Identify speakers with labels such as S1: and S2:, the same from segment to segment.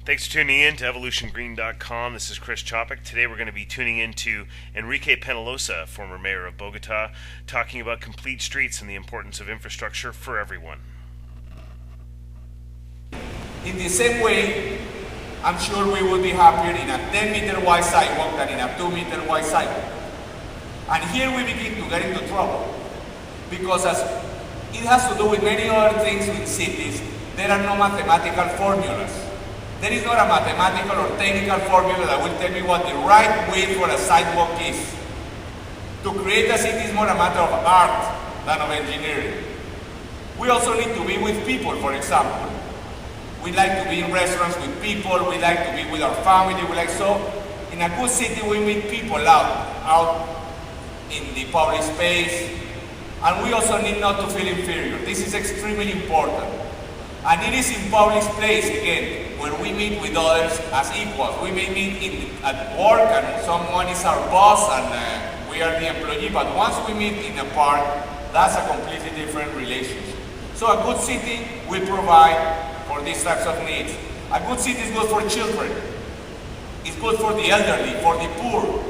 S1: Thanks for tuning in to EvolutionGreen.com. This is Chris Chopik. Today we're going to be tuning in to Enrique Penolosa, former mayor of Bogota, talking about complete streets and the importance of infrastructure for everyone.
S2: In the same way, I'm sure we would be happier in a 10-meter wide sidewalk than in a 2-meter wide sidewalk. And here we begin to get into trouble, because as it has to do with many other things with cities, there are no mathematical formulas. There is not a mathematical or technical formula that will tell me what the right width for a sidewalk is. To create a city is more a matter of art than of engineering. We also need to be with people, for example. We like to be in restaurants with people, we like to be with our family, so in a good city we meet people out in the public space, and we also need not to feel inferior. This is extremely important. And it is in public place, again, where we meet with others as equals. We may meet at work and someone is our boss and we are the employee, but once we meet in a park, that's a completely different relationship. So a good city will provide for these types of needs. A good city is good for children. It's good for the elderly, for the poor,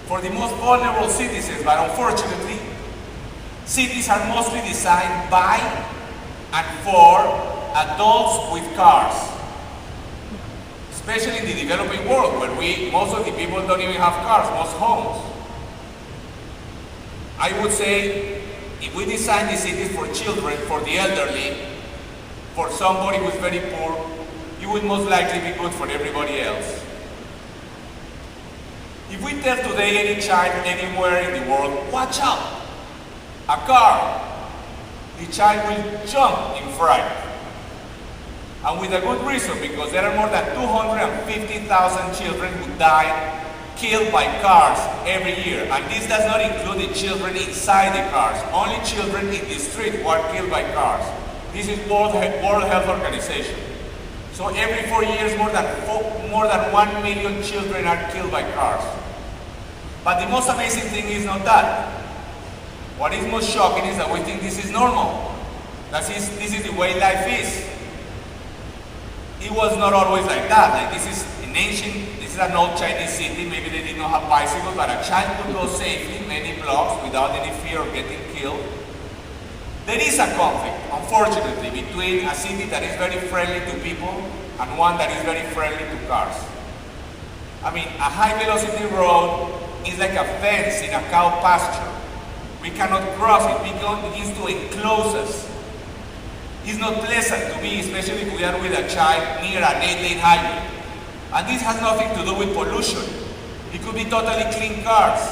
S2: for the most vulnerable citizens, but unfortunately, cities are mostly designed by and for adults with cars, especially in the developing world, where most of the people don't even have cars, most homes. I would say, if we design the cities for children, for the elderly, for somebody who's very poor, it would most likely be good for everybody else. If we tell today any child anywhere in the world, watch out, a car, the child will jump in fright. And with a good reason, because there are more than 250,000 children who die killed by cars every year. And this does not include the children inside the cars, only children in the street who are killed by cars. This is World Health Organization. So every 4 years, more than 1 million children are killed by cars. But the most amazing thing is not that. What is most shocking is that we think this is normal. This is the way life is. It was not always like that. Like this is an old Chinese city, maybe they did not have bicycles, but a child could go safely many blocks without any fear of getting killed. There is a conflict, unfortunately, between a city that is very friendly to people and one that is very friendly to cars. I mean, a high-velocity road is like a fence in a cow pasture. We cannot cross it, it begins to enclose us. It's not pleasant to be, especially if we are with a child near an 8-lane highway. And this has nothing to do with pollution. It could be totally clean cars.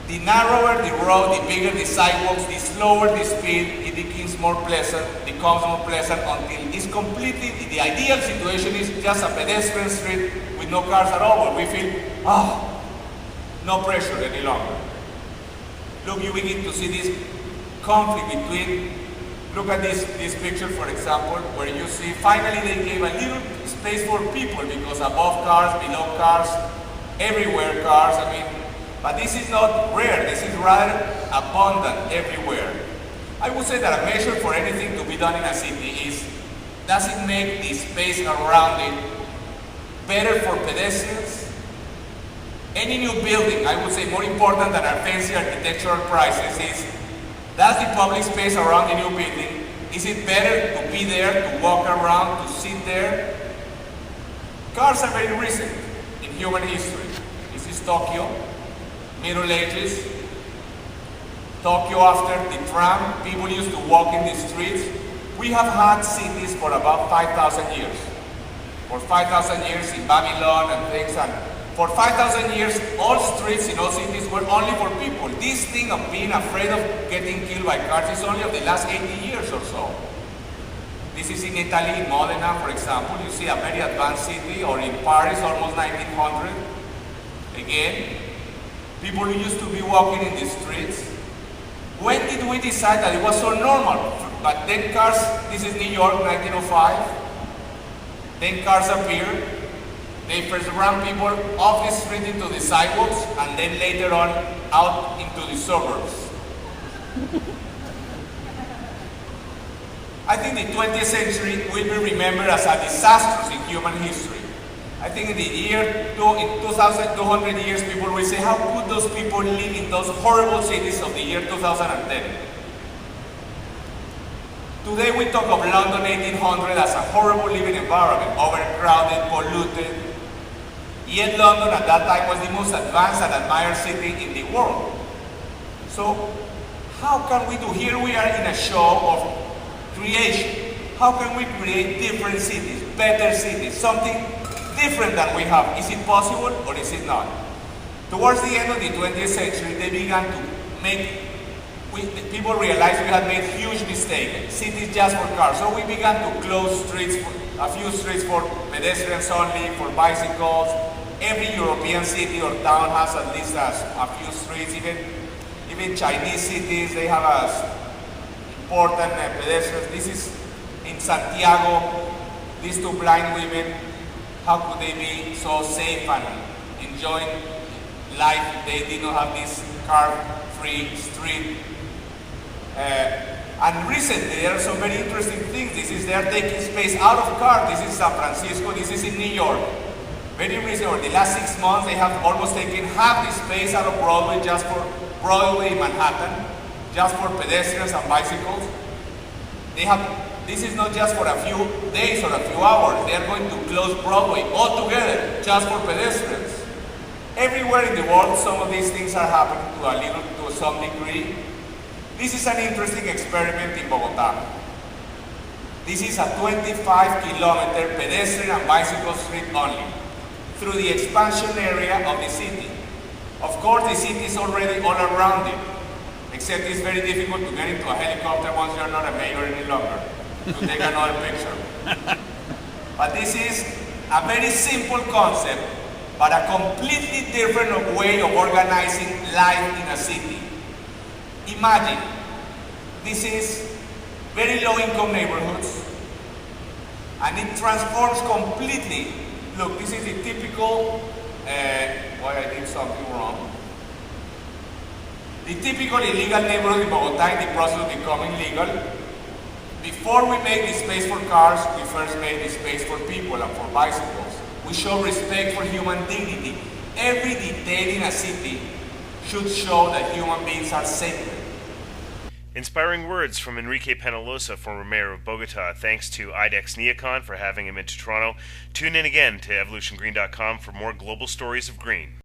S2: The narrower the road, the bigger the sidewalks, the slower the speed, it becomes more pleasant until it's completely, the ideal situation is just a pedestrian street with no cars at all, where we feel, no pressure any longer. Look, you begin to see this conflict between, look at this picture, for example, where you see finally they gave a little space for people, because above cars, below cars, everywhere cars, but this is not rare, this is rather abundant everywhere. I would say that a measure for anything to be done in a city is, does it make the space around it better for pedestrians? Any new building, I would say more important than our fancy architectural prices is, does the public space around the new building, is it better to be there, to walk around, to sit there? Cars are very recent in human history. This is Tokyo, Middle Ages. Tokyo after the tram, people used to walk in the streets. We have had cities for about 5,000 years. For 5,000 years in Babylon and things, and for 5,000 years, all streets in all cities were only for people. This thing of being afraid of getting killed by cars is only of the last 80 years or so. This is in Italy, in Modena, for example. You see a very advanced city, or in Paris, almost 1900. Again, people used to be walking in the streets. When did we decide that it was so normal? But then cars, this is New York, 1905. Then cars appeared. They first ran people off the street into the sidewalks, and then later on out into the suburbs. I think the 20th century will be remembered as a disastrous in in human history. I think in in 2,200 years, people will say, how could those people live in those horrible cities of the year 2010? Today we talk of London 1800 as a horrible living environment, overcrowded, polluted. Yet London at that time was the most advanced and admired city in the world. So how can we do? Here we are in a show of creation. How can we create different cities, better cities, something different than we have? Is it possible or is it not? Towards the end of the 20th century, they began to make, people realized we had made huge mistakes, cities just for cars. So we began to close streets, a few streets for pedestrians only, for bicycles. Every European city or town has at least a few streets. Even Chinese cities, they have as important pedestrians. This is in Santiago. These two blind women, how could they be so safe and enjoying life if they did not have this car-free street? And recently, there are some very interesting things. They are taking space out of cars. This is San Francisco, this is in New York. Very recently, over the last 6 months, they have almost taken half the space out of Broadway, just for Broadway in Manhattan, just for pedestrians and bicycles. This is not just for a few days or a few hours. They are going to close Broadway altogether, just for pedestrians. Everywhere in the world, some of these things are happening to some degree. This is an interesting experiment in Bogota. This is a 25-kilometer pedestrian and bicycle street only, through the expansion area of the city. Of course, the city is already all around it, except it's very difficult to get into a helicopter once you're not a mayor any longer, to take another picture. But this is a very simple concept, but a completely different way of organizing life in a city. Imagine, this is very low-income neighborhoods, and it transforms completely. Look, this is the typical, why I did something wrong. The typical illegal neighborhood in Bogota in the process of becoming legal. Before we make the space for cars, we first made the space for people and for bicycles. We show respect for human dignity. Every detail in a city should show that human beings are sacred.
S1: Inspiring words from Enrique Penolosa, former mayor of Bogota. Thanks to IIDEX Neocon for having him into Toronto. Tune in again to EvolutionGreen.com for more global stories of green.